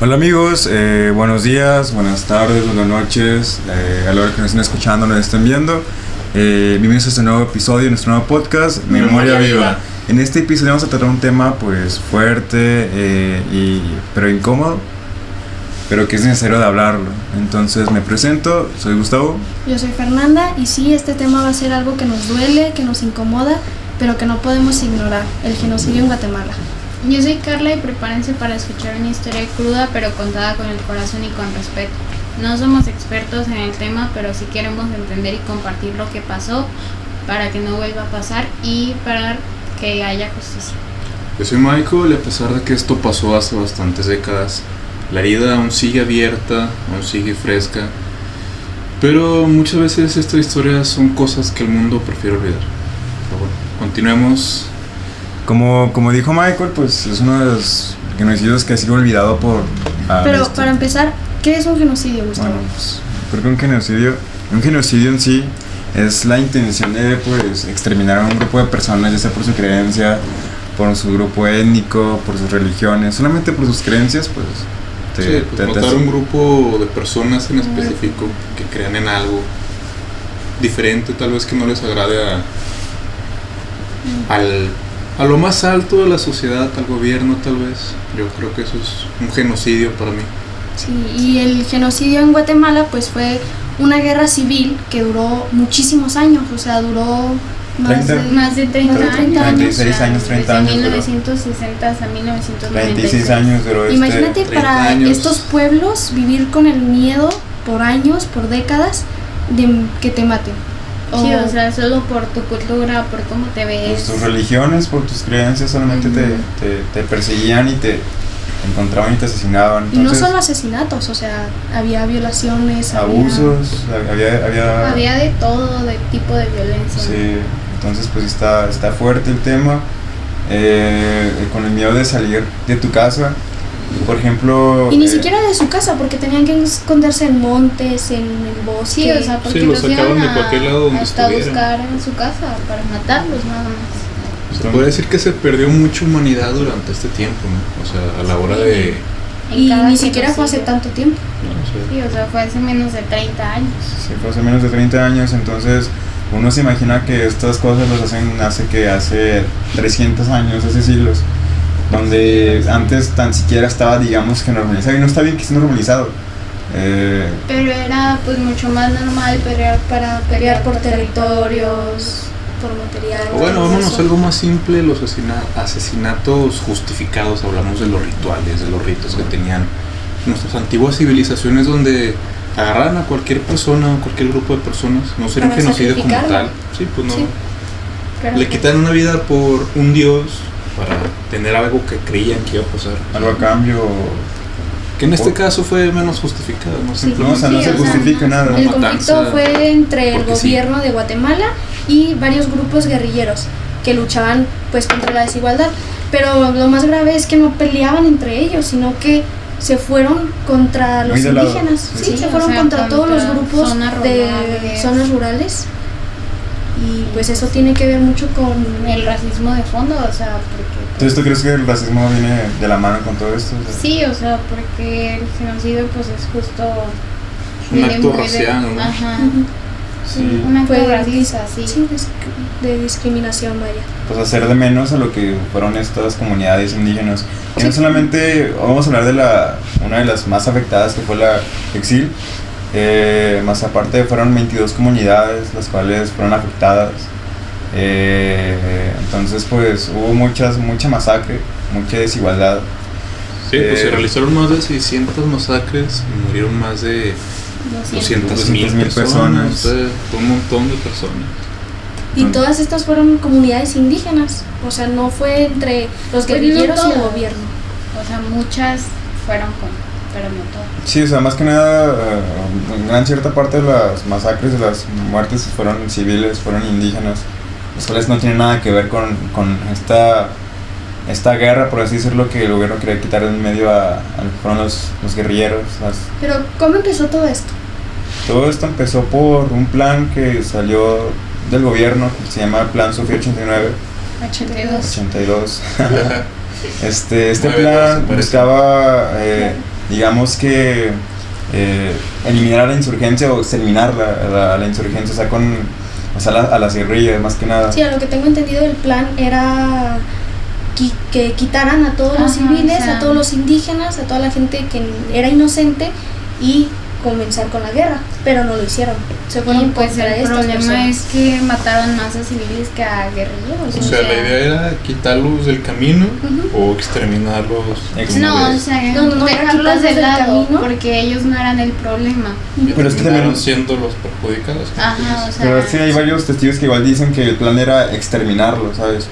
Hola amigos, buenos días, buenas tardes, buenas noches, a la hora que nos estén escuchando, nos estén viendo. Bienvenidos a este nuevo episodio, nuestro nuevo podcast, Memoria Viva. En este episodio vamos a tratar un tema pues fuerte, pero incómodo, pero que es necesario de hablarlo. Entonces me presento, soy Gustavo. Yo soy Fernanda y sí, este tema va a ser algo que nos duele, que nos incomoda, pero que no podemos ignorar, el genocidio en Guatemala. Yo soy Carla y prepárense para escuchar una historia cruda pero contada con el corazón y con respeto. No somos expertos en el tema, pero sí queremos entender y compartir lo que pasó para que no vuelva a pasar y para que haya justicia. Yo soy Michael y a pesar de que esto pasó hace bastantes décadas, la herida aún sigue abierta, aún sigue fresca, pero muchas veces estas historias son cosas que el mundo prefiere olvidar. Pero bueno, continuemos. Como dijo Michael, pues es uno de los genocidios que ha sido olvidado por... Pero para empezar, ¿qué es un genocidio, Gustavo? Bueno, pues creo que un genocidio en sí es la intención de pues exterminar a un grupo de personas, ya sea por su creencia, por su grupo étnico, por sus religiones, solamente por sus creencias, pues... Matar un grupo de personas en específico que crean en algo diferente, tal vez que no les agrade a lo más alto de la sociedad, al gobierno tal vez. Yo creo que eso es un genocidio para mí. Sí, y el genocidio en Guatemala pues fue una guerra civil que duró muchísimos años, o sea, duró más de 30 años. 36 años, 30 años. Desde 1960 hasta 1996. 36 años duró. Imagínate para años. estos pueblos vivir con el miedo por años, por décadas, de que te maten. Sí, o sea, solo por tu cultura, por cómo te ves. Por tus religiones, por tus creencias, solamente te perseguían y te encontraban y te asesinaban. Entonces, y no solo asesinatos, o sea, había violaciones, abusos, había de todo, de tipo de violencia. Sí, entonces pues está fuerte el tema. Con el miedo de salir de tu casa, por ejemplo. Y ni siquiera de su casa, porque tenían que esconderse en montes, en el bosque. Sí, o sea, porque los sacaban de cualquier lado donde hasta estuvieran. buscar en su casa para matarlos nada más. Se puede decir que se perdió mucha humanidad durante este tiempo, ¿no? O sea, a la hora de... Y ni siquiera fue hace tanto tiempo. Sí, o sea, fue hace menos de 30 años. Sí, fue hace menos de 30 años, entonces uno se imagina que estas cosas las hacen hace 300 años, hace siglos, donde antes tan siquiera estaba, digamos, que normalizado, y no está bien que esté normalizado. Pero era pues mucho más normal Pelear por territorios, por materiales. O bueno, vámonos a algo más simple, los asesinatos justificados. Hablamos de los rituales, de los ritos que tenían nuestras antiguas civilizaciones, donde agarraran a cualquier persona o cualquier grupo de personas. No sería un Para genocidio como sacrificarla. tal. Sí, pues no. Sí. Le quitan una vida por un dios para tener algo que creían que iba a pasar. Algo a cambio. Que en este caso fue menos justificado, ¿no? Sí. No, o sea, no se justifica nada. El Matanza, conflicto fue entre el porque sí. gobierno de Guatemala y varios grupos guerrilleros que luchaban pues contra la desigualdad. Pero lo más grave es que no peleaban entre ellos, sino que se fueron contra los Muy de lado. indígenas. Sí. Sí, se o fueron sea, contra todos los grupos zonas de rurales. zonas rurales. Y pues eso tiene que ver mucho con el racismo de fondo, o sea, porque... Entonces, ¿tú crees que el racismo viene de la mano con todo esto? O sea, Sí, o sea, porque el genocidio pues es justo... Un viene acto muy de- racial, ¿no? Ajá, sí. un acto Fue racista, sí. sí, de discriminación, vaya. Pues hacer de menos a lo que fueron estas comunidades indígenas. Y no solamente vamos a hablar de una de las más afectadas, que fue la Exil, más aparte fueron 22 comunidades las cuales fueron afectadas. Entonces pues hubo mucha masacre, mucha desigualdad. Sí, pues se realizaron más de 600 masacres y murieron más de 200,000 personas. Fue un montón de personas. Y todas estas fueron comunidades indígenas, o sea, no fue entre los Pues no guerrilleros y el todas. gobierno. O sea, muchas fueron pero no todas. Sí, o sea, más que nada, gran cierta parte de las masacres, de las muertes fueron civiles, fueron indígenas, los cuales no tienen nada que ver con esta guerra, por así decirlo, que el gobierno quería quitar en medio fueron los guerrilleros. Pero, ¿cómo empezó todo esto? Todo esto empezó por un plan que salió del gobierno, que se llama Plan Sofía 89. 82. 82. Este plan buscaba digamos que eliminar a la insurgencia o exterminar la insurgencia, o sea, a las guerrillas más que nada. Sí, a lo que tengo entendido el plan era que quitaran a todos los civiles, a todos los indígenas, a toda la gente que era inocente y comenzar con la guerra, pero no lo hicieron. Se fueron pues contra el estas problema personas. es que mataron más a civiles que a guerrilleros. O sea, la idea era quitarlos del camino o exterminarlos. No, o sea, no, dejarlos de del lado, camino. porque ellos no eran el problema. Pero es que terminaron también, siendo los perjudicados. Ajá, o sea. pero sí hay varios testigos que igual dicen que el plan era exterminarlos, ¿sabes?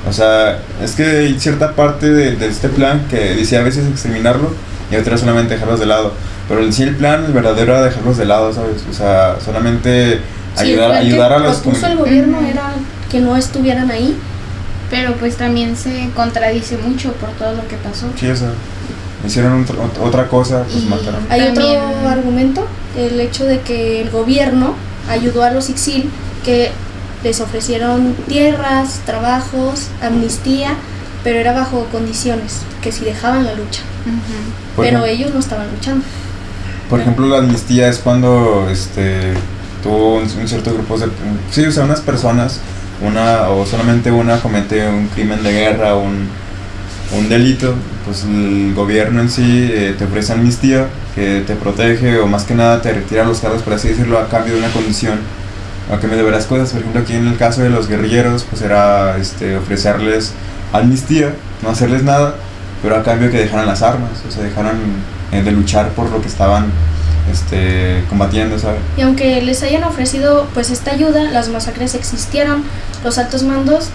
O sea, es que hay cierta parte de este plan que decía a veces exterminarlo y otra solamente dejarlos de lado. Pero en sí el plan, el verdadero, era dejarlos de lado, ¿sabes? O sea, solamente ayudar a los... Lo que propuso el gobierno era que no estuvieran ahí. Pero pues también se contradice mucho por todo lo que pasó. Sí, o sea, hicieron otra cosa, pues Y mataron. Hay también otro argumento, el hecho de que el gobierno ayudó a los Ixil, que les ofrecieron tierras, trabajos, amnistía, pero era bajo condiciones, que si dejaban la lucha. Ujú. Pero ellos no estaban luchando. Por ejemplo, la amnistía es cuando tuvo un cierto grupo de... Sí, o sea, unas personas, solamente una comete un crimen de guerra, un delito, pues el gobierno en sí te ofrece amnistía, que te protege o más que nada te retira los cargos, por así decirlo, a cambio de una condición, a cambio de varias cosas. Por ejemplo, aquí en el caso de los guerrilleros, pues era ofrecerles amnistía, no hacerles nada, pero a cambio que dejaran las armas, o sea, dejaran de luchar por lo que estaban combatiendo, ¿sabes? Y aunque les hayan ofrecido pues esta ayuda, las masacres existieron, los altos mandos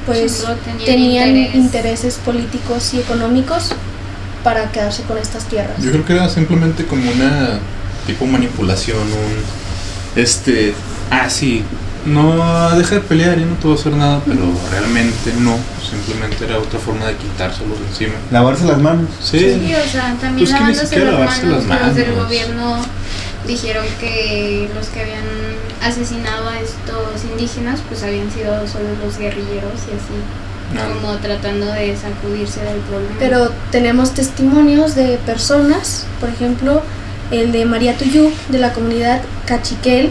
pues Solo tenían interés. intereses políticos y económicos para quedarse con estas tierras. Yo creo que era simplemente como una tipo manipulación, sí, no deja de pelear y no te voy a hacer nada, pero realmente no, simplemente era otra forma de quitárselos de encima. Lavarse las manos. Sí, Sí, o sea, también Pues que ni lavándose siquiera lavarse las los del manos. gobierno dijeron que los que habían asesinado a estos indígenas pues habían sido solo los guerrilleros y así, como tratando de sacudirse del problema. Pero tenemos testimonios de personas, por ejemplo, el de María Tuyú, de la comunidad Cachiquel,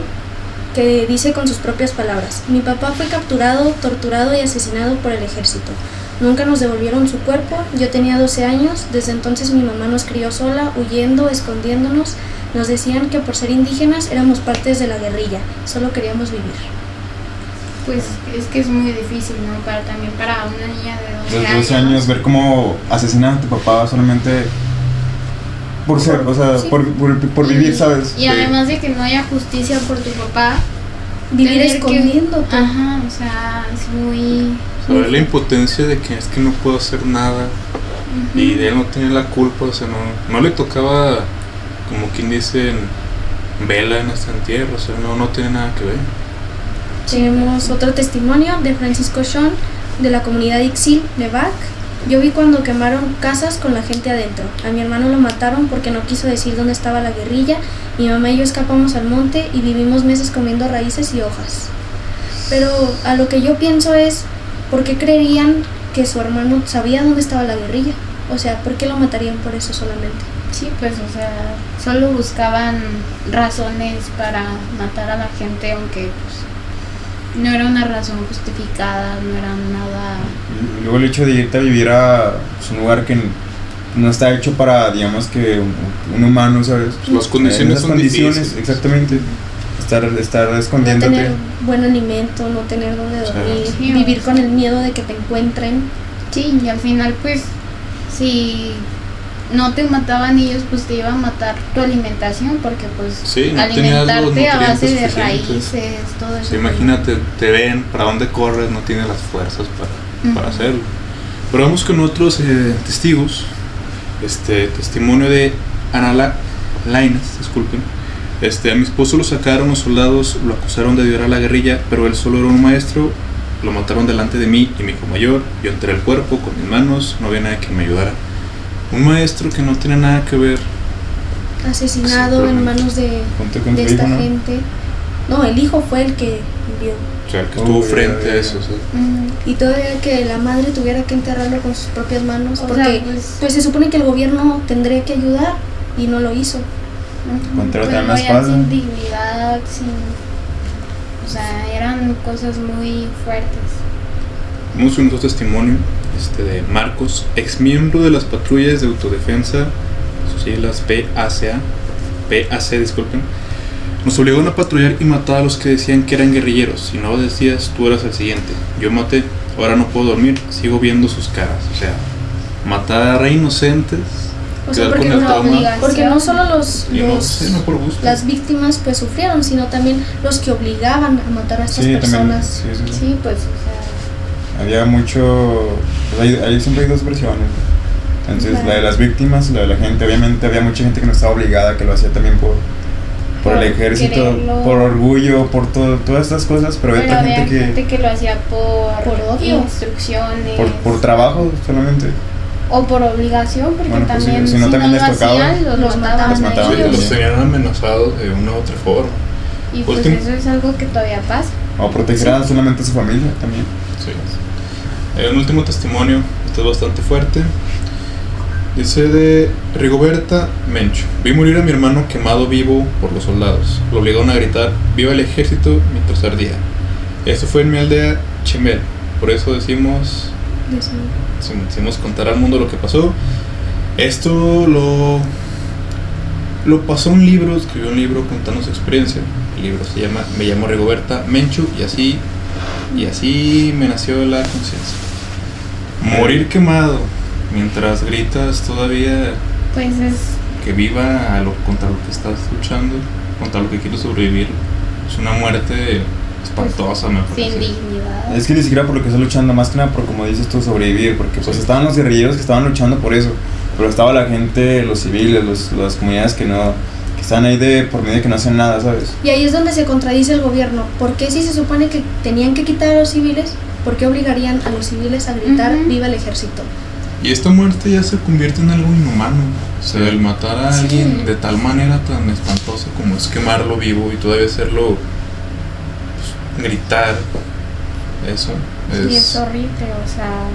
que dice con sus propias palabras: mi papá fue capturado, torturado y asesinado por el ejército. Nunca nos devolvieron su cuerpo, yo tenía 12 años, desde entonces mi mamá nos crió sola, huyendo, escondiéndonos. Nos decían que por ser indígenas éramos partes de la guerrilla, solo queríamos vivir. Pues es que es muy difícil, ¿no? También para una niña de 12 Desde 12 años ver cómo asesinan a tu papá solamente por ser, o sea, Sí. por vivir, ¿sabes? Y además de que no haya justicia por tu papá, Vivir tener que- escondiéndote. Ajá, o sea, es muy... saber la impotencia de que es que no puedo hacer nada y de él no tiene la culpa, o sea, no le tocaba, como quien dice, vela en este entierro, o sea, no tiene nada que ver. Tenemos otro testimonio de Francisco Sean, de la comunidad Ixil, Levac. Yo vi cuando quemaron casas con la gente adentro. A mi hermano lo mataron porque no quiso decir dónde estaba la guerrilla. Mi mamá y yo escapamos al monte y vivimos meses comiendo raíces y hojas. Pero a lo que yo pienso es, ¿por qué creerían que su hermano sabía dónde estaba la guerrilla? O sea, ¿por qué lo matarían por eso solamente? Sí, pues, o sea, solo buscaban razones para matar a la gente, aunque pues, no era una razón justificada, no era nada... Y luego el hecho de irte a vivir a un lugar que no está hecho para, digamos, que un humano, ¿sabes? Las condiciones son difíciles. Exactamente. Estar No escondiéndote. tener buen alimento, no tener dónde dormir, Sí. vivir con el miedo de que te encuentren. Sí, y al final, pues, si no te mataban ellos, pues te iba a matar tu alimentación, porque pues Sí, no tenías los alimentarte a base de nutrientes raíces, suficientes. todo eso. Sí, imagínate, te ven, para dónde corres, no tienes las fuerzas para hacerlo. Pero vamos con otros testigos. Testimonio de Ana Lainez, disculpen. A mi esposo lo sacaron los soldados, lo acusaron de violar a la guerrilla, pero él solo era un maestro. Lo mataron delante de mí y mi hijo mayor. Yo entré al cuerpo con mis manos, no había nadie que me ayudara. Un maestro que no tiene nada que ver. Asesinado en manos de Junto con tu esta hijo, ¿no? gente. No, el hijo fue el que vio. O sea, el que estuvo frente a eso. O sea. Y todavía que la madre tuviera que enterrarlo con sus propias manos, O porque sea, pues se supone que el gobierno tendría que ayudar y no lo hizo. Contra Pues la morían espalda. sin dignidad, o sea, eran cosas muy fuertes. Vamos con otro testimonio de Marcos, ex miembro de las patrullas de autodefensa, sus siglas PAC, disculpen. Nos obligaron a patrullar y matar a los que decían que eran guerrilleros. Si no lo decías, tú eras el siguiente. Yo maté, ahora no puedo dormir, sigo viendo sus caras. O sea, matar a inocentes, O sea, quedar porque con el no, trauma. porque no solo Y no sé, no por gusto. las víctimas pues sufrieron, sino también los que obligaban a matar a estas Sí, también. personas. Sí. Sí, pues, o sea, Había mucho. Pues ahí siempre hay dos versiones. Entonces, Claro. la de las víctimas, la de la gente. Obviamente, había mucha gente que no estaba obligada, que lo hacía también por el Por ejército, quererlo. por orgullo, por todas estas cosas. Pero había pero otra había gente gente que lo hacía Por odio. instrucciones. por trabajo solamente. O por obligación, porque Bueno, pues sí, también si no, también lo les tocaba. hacían, los Los mataban Los a mataban. Sí, ellos. los tenían amenazados de una u otra forma. Y pues Último. eso es algo que todavía pasa. O proteger a solamente a su familia también. Sí. Un último testimonio, este es bastante fuerte. Dice de Rigoberta Mencho. Vi morir a mi hermano quemado vivo por los soldados. Lo obligaron a gritar "¡Viva el ejército!" mientras ardía. Esto fue en mi aldea Chimel. Por eso decimos contar al mundo lo que pasó. Esto lo pasó un libro, escribió un libro contando su experiencia. El libro se llama Me llamo Rigoberta Mencho y así me nació la conciencia. Morir quemado mientras gritas todavía Pues es que viva contra lo que estás luchando, contra lo que quieres sobrevivir. Es una muerte espantosa, me parece. sin dignidad. Es que ni siquiera por lo que estás luchando, más que nada por, como dices tú, sobrevivir. Porque pues estaban los guerrilleros que estaban luchando por eso. Pero estaba la gente, los civiles, las comunidades que están ahí por medio de que no hacen nada, ¿sabes? Y ahí es donde se contradice el gobierno. ¿Por qué si se supone que tenían que quitar a los civiles? ¿Por qué obligarían a los civiles a gritar Ujú. "viva el ejército"? Y esta muerte ya se convierte en algo inhumano. O sea, el matar a alguien de tal manera tan espantosa como es quemarlo vivo y todavía hacerlo pues, gritar. Eso Sí, es horrible, o sea,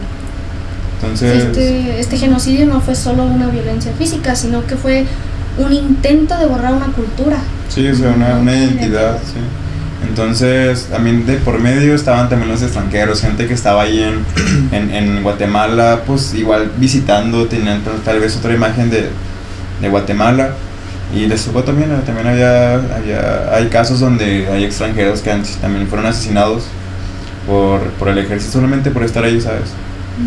Entonces, Este genocidio no fue solo una violencia física, sino que fue un intento de borrar una cultura. sí, o sea, una identidad, sí. Entonces, también de por medio estaban también los extranjeros, gente que estaba ahí en Guatemala, pues igual visitando, tenían tal vez otra imagen de Guatemala. Y les tocó también hay casos donde hay extranjeros que también fueron asesinados por el ejército solamente por estar ahí, ¿sabes?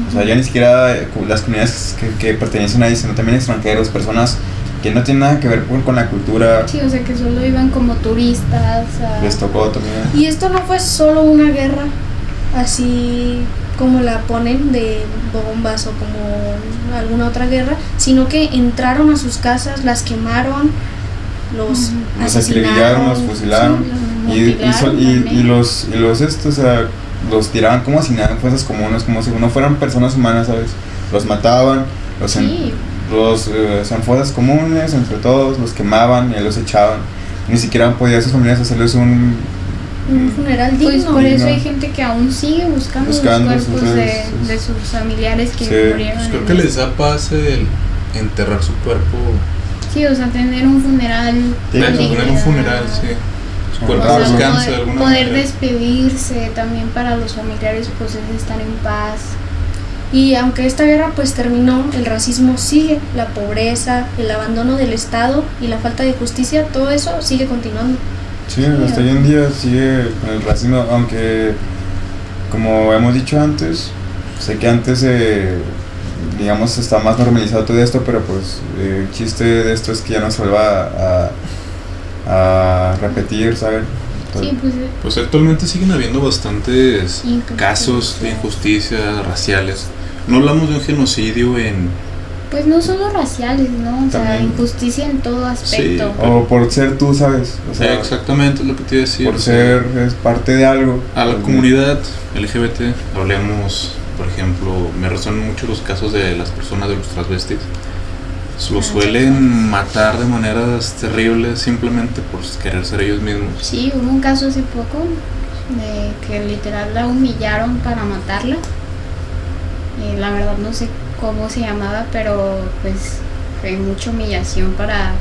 O sea, ya ni siquiera las comunidades que pertenecen ahí, sino también extranjeros, personas que no tienen nada que ver con la cultura, sí, o sea, que solo iban como turistas. les tocó también. Y esto no fue solo una guerra, así como la ponen de bombas o como alguna otra guerra, sino que entraron a sus casas, las quemaron, los Los asesinaron, acribillaron, los fusilaron. los Y mutilaron también. o sea, los tiraban como si nada en fosas comunes, como si no fueran personas humanas, ¿sabes? Los mataban, Sí, en fosas comunes, entre todos, los quemaban y los echaban. Ni siquiera podía sus familias hacerles un funeral pues digno. por eso digno. hay gente que aún sigue buscando los Buscando cuerpos sus- de sus familiares que Sí, murieron. Pues creo en que eso. les da paz el enterrar su cuerpo. Sí, o sea, tener un funeral. Sí, con Tener un dignidad. funeral, sí. Su O cuerpo sea, descansa de alguna poder manera. despedirse también para los familiares, pues es estar en paz. Y aunque esta guerra pues terminó, el racismo sigue, la pobreza, el abandono del Estado y la falta de justicia, todo eso sigue continuando. Sí, hasta hoy en día sigue con el racismo, aunque como hemos dicho antes, sé que antes digamos está más normalizado todo esto, pero pues el chiste de esto es que ya no se vuelva a repetir, ¿sabes? Sí, pues Pues actualmente siguen habiendo bastantes Injusticia. casos de injusticias raciales. No hablamos de un genocidio pues no solo raciales, ¿no? O sea, También. injusticia en todo aspecto. Sí. O por ser tú, ¿sabes? O sea, exactamente, es lo que te iba a decir. por o sea, ser es parte de algo. a la Pues, comunidad LGBT, hablemos, por ejemplo, me resuenan mucho los casos de las personas de los transvestis. Los suelen matar de maneras terribles simplemente por querer ser ellos mismos. Sí, hubo un caso hace poco de que literal la humillaron para matarla. La verdad no sé cómo se llamaba, pero pues fue mucha humillación para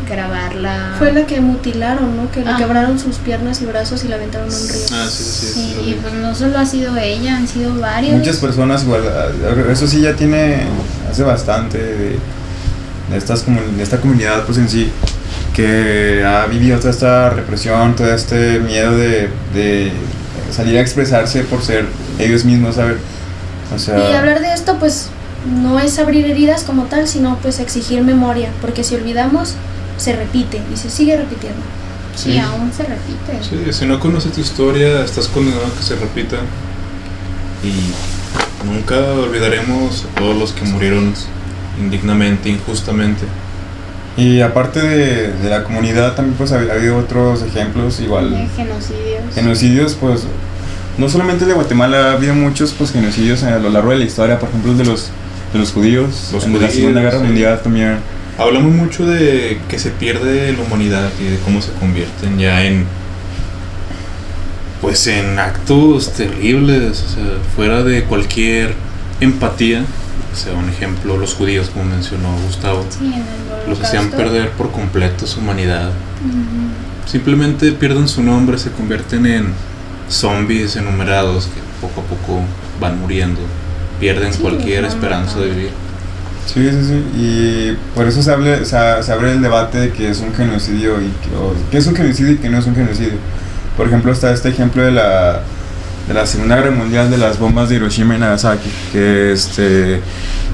grabarla. Fue la que mutilaron, ¿no? Que le quebraron sus piernas y brazos y la aventaron a un río. Sí, y pues no solo ha sido ella, han sido varios. Muchas personas igual, eso sí ya tiene, hace bastante de esta comunidad pues en sí, que ha vivido toda esta represión, todo este miedo de salir a expresarse por ser ellos mismos, ¿sabes? O sea, y hablar de esto pues no es abrir heridas como tal, sino pues exigir memoria, porque si olvidamos se repite y se sigue repitiendo. Sí, aún se repite. Sí, si no conoces tu historia, estás condenado a que se repita. Y nunca olvidaremos a todos los que murieron indignamente, injustamente. Y aparte de la comunidad, también pues ha habido otros ejemplos igual. De genocidios. Genocidios, pues, no solamente de Guatemala, ha habido muchos pues genocidios a lo largo de la historia, por ejemplo el de los judíos, de la Segunda Guerra Mundial también. Hablamos mucho de que se pierde la humanidad y de cómo se convierten ya en actos terribles, o sea, fuera de cualquier empatía. O sea, un ejemplo, los judíos, como mencionó Gustavo, sí, los hacían perder por completo su humanidad. Simplemente pierden su nombre, se convierten en zombies enumerados que poco a poco van muriendo, pierden cualquier esperanza de vivir. Sí, y por eso se abre el debate de que es un genocidio qué es un genocidio y qué no es un genocidio. Por ejemplo, está este ejemplo de la Segunda Guerra Mundial, de las bombas de Hiroshima y Nagasaki, que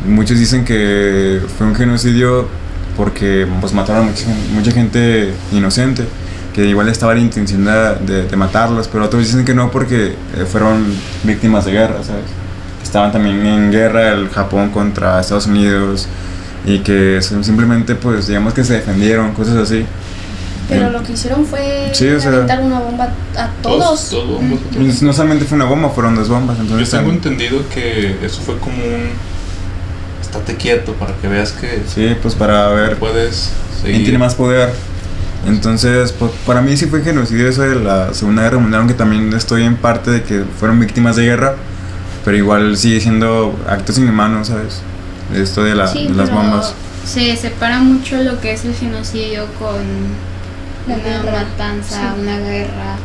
muchos dicen que fue un genocidio porque pues mataron a mucha gente inocente, que igual estaba la intención de matarlos, pero otros dicen que no porque fueron víctimas de guerra, ¿sabes? Estaban también en guerra el Japón contra Estados Unidos y que simplemente pues digamos que se defendieron, cosas así. Pero lo que hicieron fue aventar una bomba a todos. No solamente fue una bomba, fueron 2 bombas. Entonces yo tengo entendido que eso fue como un estate quieto para que veas que sí, pues para ver puedes seguir. ¿Quién tiene más poder? Entonces, pues, para mí sí fue genocidio eso de la Segunda Guerra Mundial, aunque también estoy en parte de que fueron víctimas de guerra. Pero igual sigue siendo actos inhumanos, ¿sabes? Esto de las bombas. Se separa mucho lo que es el genocidio con una matanza, una guerra.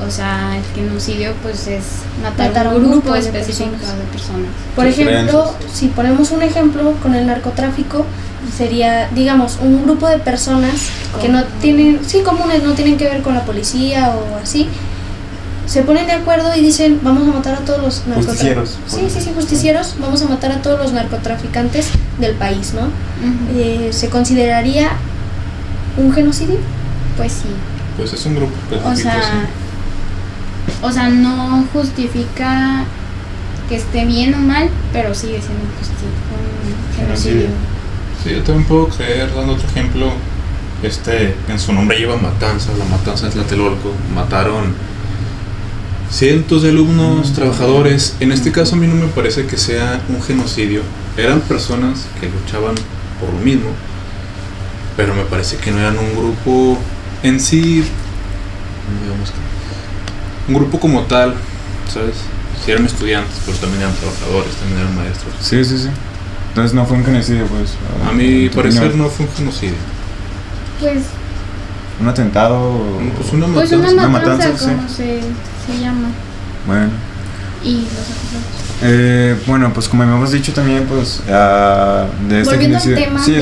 O sea, el genocidio pues es matar a un grupo específico de personas. Por ejemplo, si ponemos un ejemplo con el narcotráfico, sería, digamos, un grupo de personas que no tienen, comunes, no tienen que ver con la policía o así. Se ponen de acuerdo y dicen, vamos a matar a todos los narcotraficantes. Justicieros, vamos a matar a todos los narcotraficantes del país, ¿no? ¿Se consideraría un genocidio? Pues sí. Pues es un grupo específico, o sea, no justifica que esté bien o mal, pero sigue siendo un genocidio. Sí, yo también puedo creer, dando otro ejemplo, en su nombre lleva matanza, la matanza de Tlatelolco, mataron cientos de alumnos, trabajadores. En este caso a mí no me parece que sea un genocidio. Eran personas que luchaban por lo mismo, pero me parece que no eran un grupo en sí, digamos que un grupo como tal, ¿sabes? Sí eran estudiantes, pero también eran trabajadores, también eran maestros. Sí. Entonces no fue un genocidio, pues. A mi parecer no fue un genocidio. Pues un atentado. Pues una matanza como se llama. Bueno. Y los acusados. Bueno, pues como hemos dicho también, pues de este volviendo al genocidio. tema Sí,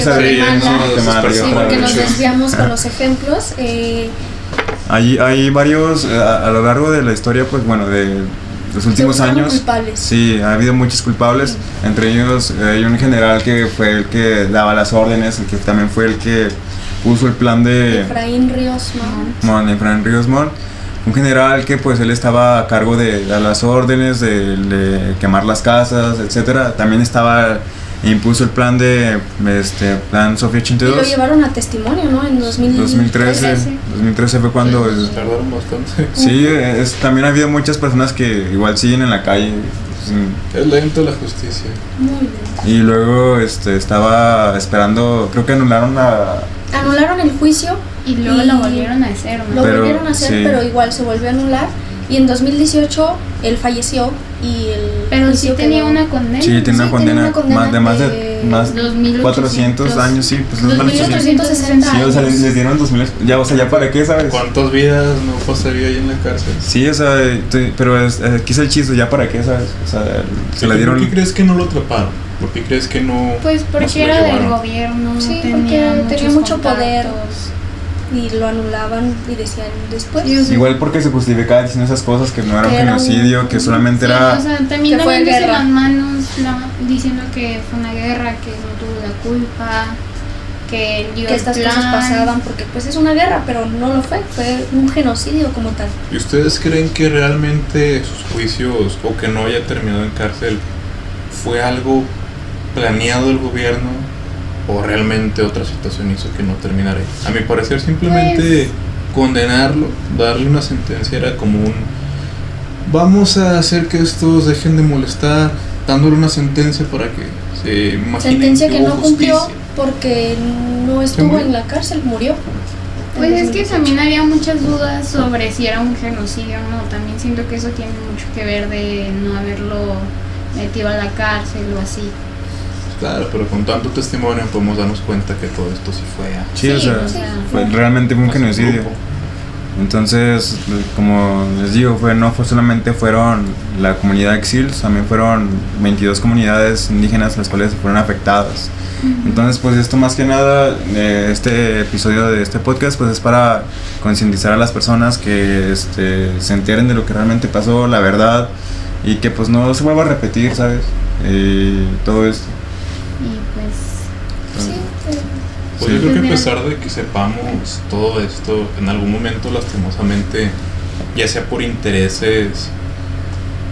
porque nos desviamos con los ejemplos. Hay varios a lo largo de la historia, pues bueno, de los últimos años. Culpables. Sí, ha habido muchos culpables. Entre ellos hay un general que fue el que daba las órdenes, el que también fue el que puso el plan de Efraín Ríos Montt. Un general que pues él estaba a cargo de dar las órdenes, de quemar las casas, etcétera. También impuso el plan plan Sofía 82. Y lo llevaron a testimonio, ¿no? En 2013 fue cuando tardaron bastante. Sí, también ha habido muchas personas que igual siguen en la calle sí. Es lento la justicia. Muy bien. Y luego estaba esperando, creo que anularon Anularon el juicio. Y luego lo volvieron a hacer, ¿no? Lo Pero, volvieron a hacer, sí. pero igual se volvió a anular. Y en 2018 él falleció y el Pero sí juicio tenía quedó- una condena. Sí, tiene una Sí, condena, tenía una condena más de más de de más 2.800 400 años, sí, pues 2.860 Sí, o sea, les dieron 2000, ya, o sea, ya para qué, ¿sabes? ¿Cuántas vidas no pasaría ahí en la cárcel? Sí, o sea, pero aquí es el chiste, ya para qué, ¿sabes? O sea, se la dieron. ¿Por qué crees que no lo atraparon? ¿Por qué crees que no? Pues no porque se lo era del llevaron? gobierno, Sí, tenía porque tenía muchos mucho poder. contactos. Y lo anulaban y decían después. Sí, o sea, Igual porque se justificaba diciendo esas cosas, que no era un Que era un- genocidio, que solamente sí, era. o sea, también que fue lavándose guerra. las manos, diciendo que fue una guerra, que no tuvo la culpa, que él dio que el estas plan. cosas pasaban porque pues es una guerra, pero no lo fue un genocidio como tal. ¿Y ustedes creen que realmente sus juicios o que no haya terminado en cárcel fue algo planeado del gobierno o realmente otra situación hizo que no terminara ahí? A mi parecer simplemente condenarlo, darle una sentencia era como un vamos a hacer que estos dejen de molestar, dándole una sentencia para que se imaginen Sentencia que hubo no cumplió justicia. porque no estuvo murió? en la cárcel, murió. Pues En es que 2018. también había muchas dudas sobre si era un genocidio o no. También siento que eso tiene mucho que ver de no haberlo metido a la cárcel o así. Claro, pero con tanto testimonio podemos darnos cuenta que todo esto sí fue a Sí, o Sí, sea, o sea, realmente fue un a su genocidio. grupo. Entonces, como les digo, no fue solamente fueron la comunidad Exil, también fueron 22 comunidades indígenas las cuales fueron afectadas. Entonces, pues esto más que nada, este episodio de este podcast, pues es para concientizar a las personas que se enteren de lo que realmente pasó, la verdad, y que pues no se vuelva a repetir, ¿sabes? Todo esto. y pues Sí, Pues Sí. yo creo que a Pues pesar de que sepamos todo esto, en algún momento lastimosamente, ya sea por intereses,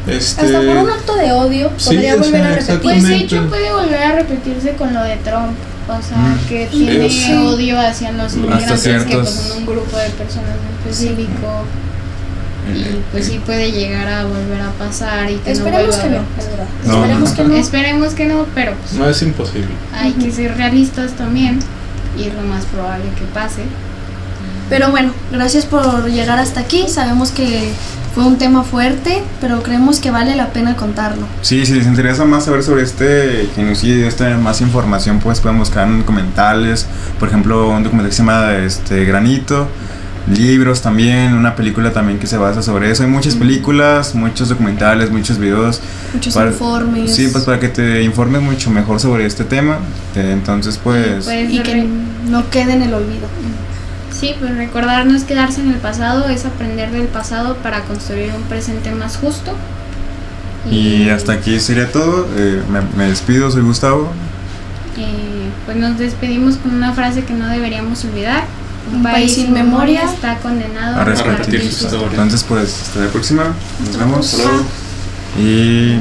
hasta por un acto de odio Sí, podría o sea, volver a pues repetirse. de Exactamente. hecho puede volver a repetirse con lo de Trump. O sea, que Sí, tiene sí. odio hacia los Hasta inmigrantes, que ciertos- pues son un grupo de personas en específico. Y pues sí puede llegar a volver a pasar y que Esperemos no que vuelva no, a es verdad. No, Esperemos no. que no. Esperemos que no, pero pues no es imposible. hay que ser realistas también y es lo más probable que pase. Pero bueno, gracias por llegar hasta aquí. Sabemos que fue un tema fuerte, pero creemos que vale la pena contarlo. Sí, si les interesa más saber sobre este genocidio, más información, pues pueden buscar en documentales, por ejemplo, un documental que se llama Granito, libros también, una película también que se basa sobre eso. Hay muchas películas, muchos documentales, muchos videos. Muchos Para- informes. Sí, pues para que te informes mucho mejor sobre este tema. Entonces, pues... Pues, Y que no quede en el olvido. sí, pues recordar no es quedarse en el pasado, es aprender del pasado para construir un presente más justo. Y hasta aquí sería todo. Me despido, soy Gustavo. Pues nos despedimos con una frase que no deberíamos olvidar. Un país sin memoria está condenado A repetir repetir su su historia. Entonces, pues hasta la próxima. Nos vemos. Hasta luego. Y